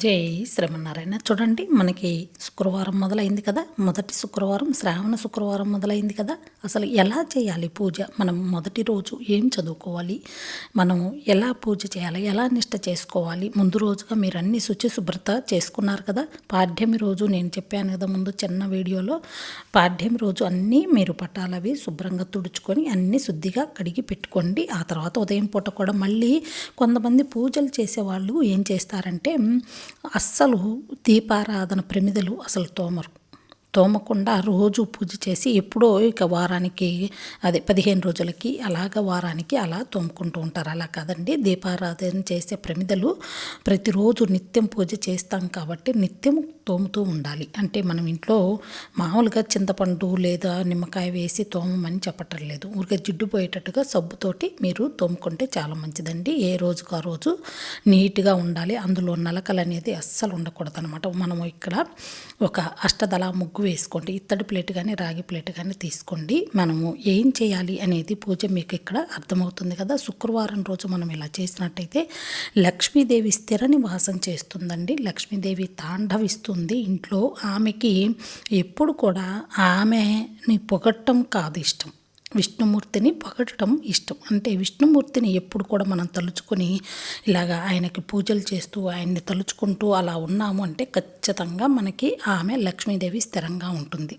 జై శ్రీమన్నారాయణ. చూడండి, మనకి శుక్రవారం మొదలైంది కదా, మొదటి శుక్రవారం, శ్రావణ శుక్రవారం మొదలైంది కదా. అసలు ఎలా చేయాలి పూజ, మనం మొదటి రోజు ఏం చదువుకోవాలి, మనం ఎలా పూజ చేయాలి, ఎలా నిష్ట చేసుకోవాలి. ముందు రోజుగా మీరు అన్ని శుచి శుభ్రత చేసుకున్నారు కదా. పాడ్యమి రోజు నేను చెప్పాను కదా ముందు చిన్న వీడియోలో, పాడ్యమి రోజు అన్నీ మీరు పటాలవి శుభ్రంగా తుడుచుకొని అన్నీ శుద్ధిగా కడిగి పెట్టుకోండి. ఆ తర్వాత ఉదయం పూట కూడా మళ్ళీ కొంతమంది పూజలు చేసేవాళ్ళు ఏం చేస్తారంటే అస్సలు దీపారాధన ప్రమిదలు అసలు తోమకుండా రోజు పూజ చేసి ఎప్పుడో ఇక వారానికి, అదే 15 రోజులకి అలాగ వారానికి అలా తోముకుంటూ ఉంటారు. అలా కాదండి, దీపారాధన చేసే ప్రమిదలు ప్రతిరోజు నిత్యం పూజ చేస్తాం కాబట్టి నిత్యం తోముతూ ఉండాలి. అంటే మనం ఇంట్లో మామూలుగా చింతపండు లేదా నిమ్మకాయ వేసి తోమమని చెప్పటం లేదు. ఊరికే జిడ్డు పోయేటట్టుగా సబ్బుతోటి మీరు తోముకుంటే చాలా మంచిదండి. ఏ రోజుకు ఆ రోజు నీట్గా ఉండాలి. అందులో నలకలు అనేది అస్సలు ఉండకూడదు అనమాట. మనము ఇక్కడ ఒక అష్టదళ ముగ్గు వేసుకోండి. ఇత్తడి ప్లేట్ కానీ రాగి ప్లేట్ కానీ తీసుకోండి. మనము ఏం చేయాలి అనేది పూజ మీకు ఇక్కడ అర్థమవుతుంది కదా. శుక్రవారం రోజు మనం ఇలా చేసినట్టయితే లక్ష్మీదేవి స్థిర నివాసం చేస్తుందండి. లక్ష్మీదేవి తాండవిస్తుంది ఇంట్లో. ఆమెకి ఎప్పుడు కూడా ఆమెని పొగట్టం కాదు ఇష్టం, విష్ణుమూర్తిని పొగడటం ఇష్టం. అంటే విష్ణుమూర్తిని ఎప్పుడు కూడా మనం తలుచుకొని ఇలాగా ఆయనకి పూజలు చేస్తూ ఆయన్ని తలుచుకుంటూ అలా ఉన్నాము అంటే ఖచ్చితంగా మనకి ఆమె లక్ష్మీదేవి స్థిరంగా ఉంటుంది.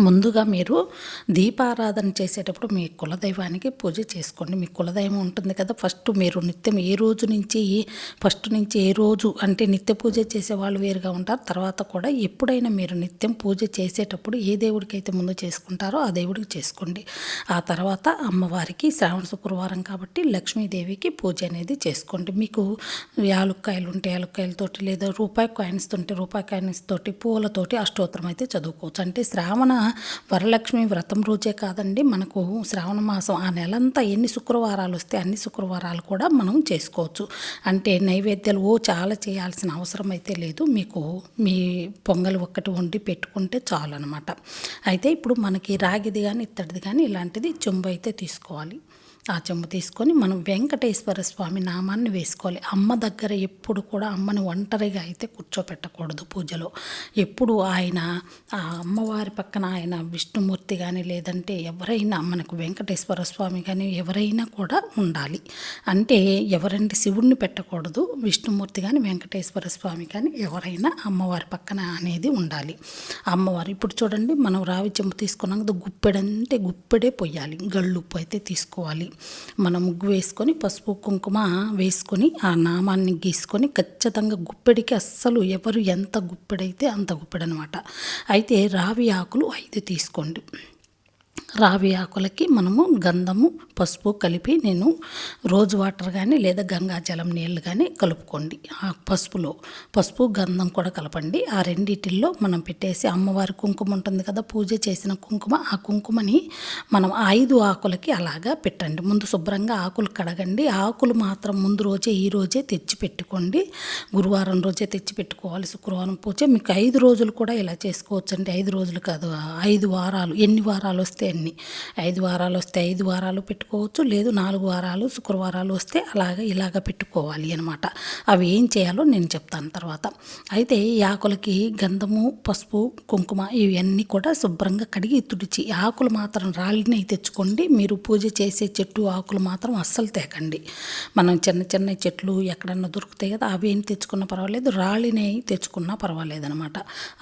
ముందుగా మీరు దీపారాధన చేసేటప్పుడు మీ కులదైవానికి పూజ చేసుకోండి. మీ కులదైవం ఉంటుంది కదా. ఫస్ట్ మీరు నిత్యం ఏ రోజు నుంచి ఏ రోజు అంటే నిత్య పూజ చేసేవాళ్ళు వేరుగా ఉంటారు. తర్వాత కూడా ఎప్పుడైనా మీరు నిత్యం పూజ చేసేటప్పుడు ఏ దేవుడికి అయితే ముందు చేసుకుంటారో ఆ దేవుడికి చేసుకోండి. ఆ తర్వాత అమ్మవారికి శ్రావణ శుక్రవారం కాబట్టి లక్ష్మీదేవికి పూజ అనేది చేసుకోండి. మీకు యాలుక్కాయలు ఉంటే యాలుక్కాయలతోటి, లేదా రూపాయి కాయిన్స్ ఉంటే రూపాయి కాయిన్స్ తోటి, పూలతోటి అష్టోత్తరం అయితే చదువుకోవచ్చు. అంటే శ్రావణ వరలక్ష్మి వ్రతం రోజే కాదండి, మనకు శ్రావణ మాసం ఆ నెలంతా ఎన్ని శుక్రవారాలు వస్తే అన్ని శుక్రవారాలు కూడా మనం చేసుకోవచ్చు. అంటే నైవేద్యాలు చాలా చేయాల్సిన అవసరం అయితే లేదు. మీకు మీ పొంగల్ ఒక్కటి వండి పెట్టుకుంటే చాలు అనమాట. అయితే ఇప్పుడు మనకి రాగిది కానీ ఇత్తడిది కానీ ఇలాంటిది చెంబు అయితే తీసుకోవాలి. ఆ చెంబు తీసుకొని మనం వెంకటేశ్వర స్వామి నామాన్ని వేసుకోవాలి. అమ్మ దగ్గర ఎప్పుడు కూడా అమ్మని ఒంటరిగా అయితే కూర్చోపెట్టకూడదు పూజలో. ఎప్పుడు ఆయన ఆ అమ్మవారి పక్కన ఆయన విష్ణుమూర్తి కానీ, లేదంటే ఎవరైనా మనకు వెంకటేశ్వర స్వామి కానీ ఎవరైనా కూడా ఉండాలి. అంటే ఎవరంటే శివుణ్ణి పెట్టకూడదు, విష్ణుమూర్తి కానీ వెంకటేశ్వర స్వామి కానీ ఎవరైనా అమ్మవారి పక్కన అనేది ఉండాలి. అమ్మవారు ఇప్పుడు చూడండి, మనం రావి చెంబు తీసుకున్నాక గుప్పెడంటే గుప్పెడే పొయ్యాలి. గళ్ళుప్పు అయితే తీసుకోవాలి. మనం ముగ్గు వేసుకొని పసుపు కుంకుమ వేసుకొని ఆ నామాన్ని గీసుకొని ఖచ్చితంగా గుప్పెడికి అస్సలు ఎవరు ఎంత గుప్పెడైతే అంత గుప్పెడనమాట. అయితే రావి ఆకులు 5 తీసుకోండి. రావి ఆకులకి మనము గంధము పసుపు కలిపి, నేను రోజు వాటర్ కానీ లేదా గంగాజలం నీళ్ళు కానీ కలుపుకోండి. ఆ పసుపు గంధం కూడా కలపండి. ఆ రెండిటిల్లో మనం పెట్టేసి అమ్మవారి కుంకుమ ఉంటుంది కదా, పూజ చేసిన కుంకుమ, ఆ కుంకుమని మనం 5 ఆకులకి అలాగా పెట్టండి. ముందు శుభ్రంగా ఆకులు కడగండి. ఆకులు మాత్రం ముందు రోజే ఈ రోజే తెచ్చి పెట్టుకోండి. గురువారం రోజే తెచ్చి పెట్టుకోవాలి. శుక్రవారం పూజ మీకు 5 రోజులు కూడా ఇలా చేసుకోవచ్చు అండి. 5 రోజులు కాదు, 5 వారాలు, ఎన్ని వారాలు వస్తే అన్ని. 5 వారాలు వస్తే 5 వారాలు పెట్టుకోవచ్చు, లేదు 4 వారాలు శుక్రవారాలు వస్తే ఇలాగ పెట్టుకోవాలి అనమాట. అవి ఏం చేయాలో నేను చెప్తాను తర్వాత. అయితే ఈ ఆకులకి గంధము పసుపు కుంకుమ ఇవన్నీ కూడా శుభ్రంగా కడిగి తుడిచి, ఆకులు మాత్రం రాళ్ళని తెచ్చుకోండి. మీరు పూజ చేసే చెట్టు ఆకులు మాత్రం అస్సలు తేకండి. మనం చిన్న చెట్లు ఎక్కడన్నా దొరుకుతాయి కదా, అవి ఏం తెచ్చుకున్నా పర్వాలేదు, రాళ్ళని తెచ్చుకున్నా పర్వాలేదు అనమాట.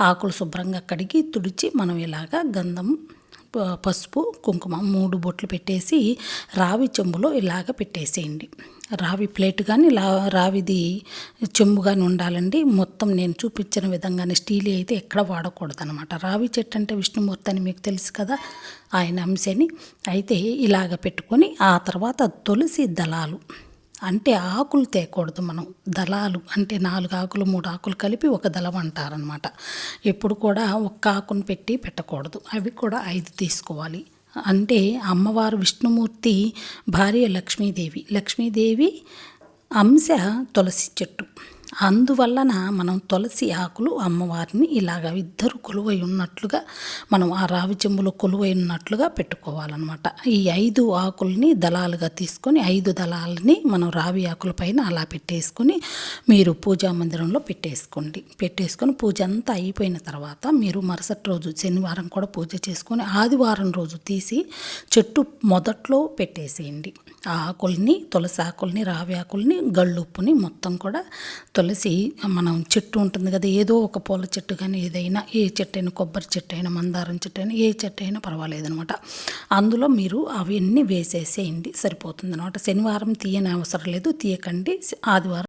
ఆకులు శుభ్రంగా కడిగి తుడిచి మనం ఇలాగా గంధం పసుపు కుంకుమ 3 బొట్లు పెట్టేసి రావి చెంబులో ఇలాగ పెట్టేసేయండి. రావి ప్లేట్ కానీ రావిది చెంబు కానీ ఉండాలండి. మొత్తం నేను చూపించిన విధంగానే స్టీల్ అయితే ఎక్కడ వాడకూడదు అనమాట. రావి చెట్టు అంటే విష్ణుమూర్తి అని మీకు తెలుసు కదా, ఆయన అంశని. అయితే ఇలాగ పెట్టుకొని ఆ తర్వాత తులసి దళాలు, అంటే ఆకులు తేకూడదు మనం, దళాలు అంటే 4 ఆకులు 3 ఆకులు కలిపి ఒక దళం అంటారనమాట. ఎప్పుడు కూడా ఒక్క ఆకును పెట్టకూడదు. అవి కూడా 5 తీసుకోవాలి. అంటే అమ్మవారు విష్ణుమూర్తి భార్య లక్ష్మీదేవి అంశ తులసి చెట్టు. అందువలన మనం తులసి ఆకులు అమ్మవారిని ఇలాగ ఇద్దరు కొలువై ఉన్నట్లుగా మనం ఆ రావి చెంబులో కొలువై ఉన్నట్లుగా పెట్టుకోవాలన్నమాట. ఈ 5 ఆకుల్ని దళాలుగా తీసుకొని 5 దళాలని మనం రావి ఆకుల పైన అలా పెట్టేసుకొని మీరు పూజా మందిరంలో పెట్టేసుకొని పూజ అంతా అయిపోయిన తర్వాత మీరు మరుసటి రోజు శనివారం కూడా పూజ చేసుకొని ఆదివారం రోజు తీసి చెట్టు మొదట్లో పెట్టేసేయండి. ఆ ఆకుల్ని, తులసి ఆకుల్ని, రావి ఆకుల్ని, గళ్ళుప్పుని మొత్తం కూడా తులసి మనం చెట్టు ఉంటుంది కదా, ఏదో ఒక పూల చెట్టు కానీ ఏదైనా, ఏ చెట్టు అయినా, కొబ్బరి చెట్టు అయినా, మందారం చెట్టు అయినా, ఏ చెట్టు అయినా పర్వాలేదనమాట. అందులో మీరు అవన్నీ వేసేసేయండి, సరిపోతుంది అనమాట. శనివారం తీయని అవసరం లేదు, తీయకండి. ఆదివారం